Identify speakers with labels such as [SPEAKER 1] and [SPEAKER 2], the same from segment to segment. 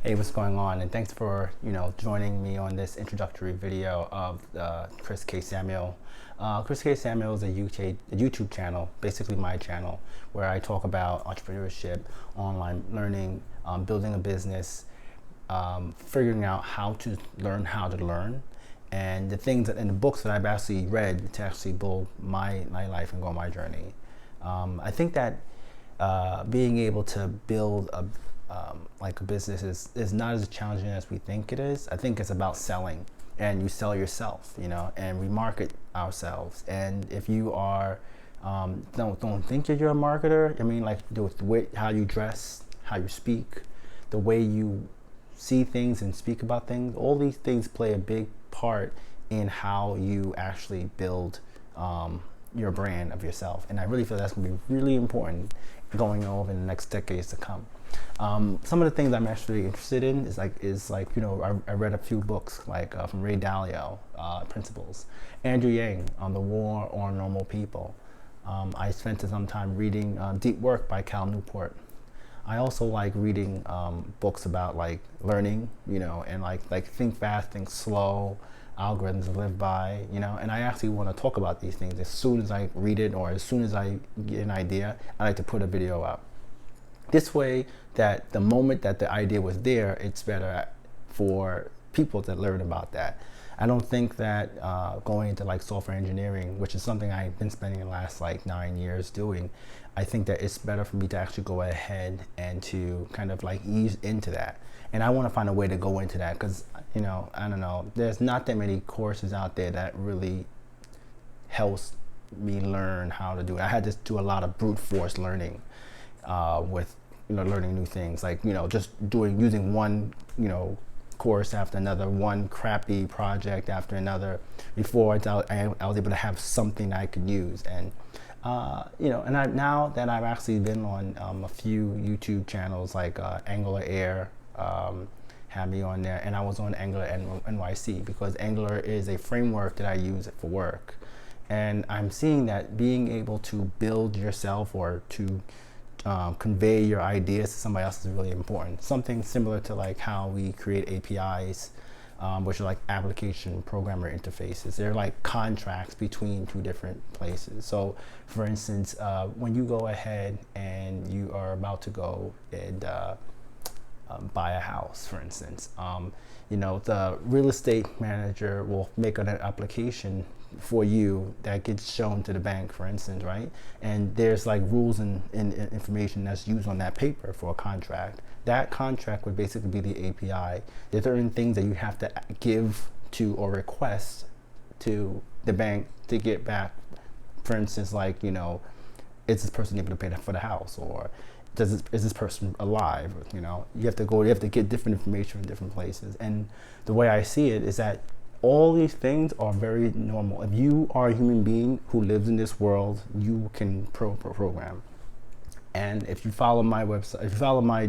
[SPEAKER 1] Hey, what's going on? And thanks for joining me on this introductory video of Chris K. Samuel. Chris K. Samuel is a YouTube channel, basically my channel, where I talk about entrepreneurship, online learning, building a business, figuring out how to learn, and the things that in the books that I've actually read to actually build my life and go on my journey. I think that being able to build like a business is not as challenging as we think it is. I think it's about selling, and you sell yourself, and we market ourselves. And if you are don't think that you're a marketer. I mean, like the way how you dress, how you speak, the way you see things and speak about things. All these things play a big part in how you actually build your brand of yourself. And I really feel that's going to be really important going over in the next decades to come. Some of the things I'm actually interested in is I read a few books like from Ray Dalio, Principles, Andrew Yang on the War on Normal People. I spent some time reading Deep Work by Cal Newport. I also like reading books about like learning, and like think fast, think slow, algorithms to live by, and I actually want to talk about these things as soon as I read it or as soon as I get an idea. I like to put a video up. This way that the moment that the idea was there, it's better for people to learn about that. I don't think that going into like software engineering, which is something I've been spending the last like 9 years doing, I think that it's better for me to actually go ahead and to kind of like ease into that. And I want to find a way to go into that because, I don't know, there's not that many courses out there that really helps me learn how to do it. I had to do a lot of brute force learning with learning new things, like just using one course after another, one crappy project after another, before I was able to have something I could use. And and now that I've actually been on a few YouTube channels like Angular Air had me on there, and I was on Angular NYC because Angular is a framework that I use for work. And I'm seeing that being able to build yourself or to convey your ideas to somebody else is really important. Something similar to like how we create APIs, which are like application programmer interfaces. They're like contracts between two different places. So for instance, when you go ahead and you are about to go and buy a house, for instance, the real estate manager will make an application for you that gets shown to the bank, for instance, right? And there's like rules and information that's used on that paper for a contract. That contract would basically be the API. There's certain things that you have to give to or request to the bank to get back. For instance, like, is this person able to pay for the house, or is this person alive? You have to get different information from different places. And the way I see it is that all these things are very normal. If you are a human being who lives in this world, you can program. And if you follow my website, if you follow my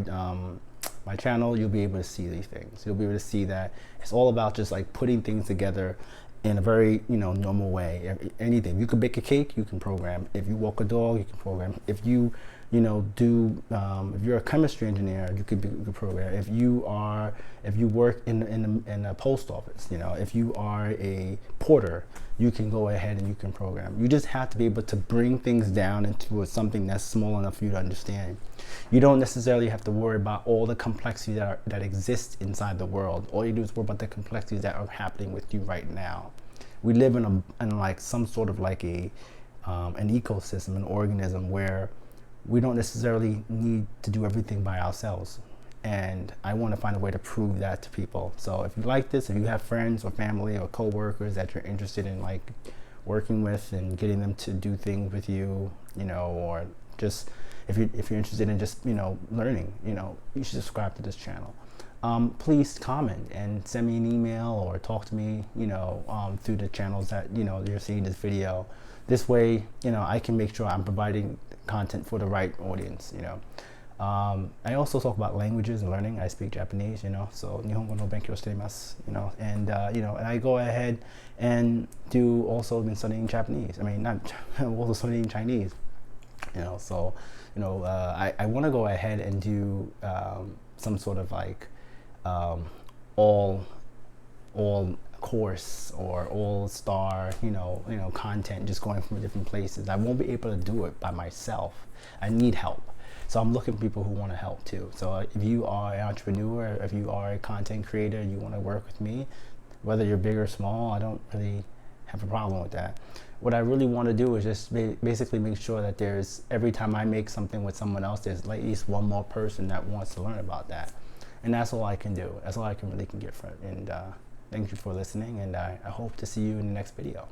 [SPEAKER 1] my channel, you'll be able to see these things. You'll be able to see that it's all about just like putting things together in a very normal way. Anything. You can bake a cake, you can program. If you walk a dog, you can program. If you if you're a chemistry engineer, you could program. If you work in a post office, if you are a porter, you can go ahead and you can program. You just have to be able to bring things down into something that's small enough for you to understand. You don't necessarily have to worry about all the complexities that exist inside the world. All you do is worry about the complexities that are happening with you right now. We live in like some sort of like an ecosystem, an organism where we don't necessarily need to do everything by ourselves. And I want to find a way to prove that to people. So if you like this, if you have friends or family or coworkers that you're interested in like working with and getting them to do things with you, or just if you're interested in just learning, you should subscribe to this channel. Please comment and send me an email or talk to me, through the channels that you're seeing this video. This way, I can make sure I'm providing content for the right audience. I also talk about languages and learning. I speak Japanese, so Nihongo no benkyou shitemasu, and and I go ahead and do also been studying Japanese. I mean, not also studying Chinese. So I want to go ahead and do some sort of like all course or all star, content just going from different places. I won't be able to do it by myself. I need help. So I'm looking for people who want to help too. So if you are an entrepreneur, if you are a content creator, you want to work with me, whether you're big or small, I don't really have a problem with that. What I really want to do is just basically make sure that there's, every time I make something with someone else, there's at least one more person that wants to learn about that. And that's all I can do. That's all I can really get from it. And thank you for listening, and I hope to see you in the next video.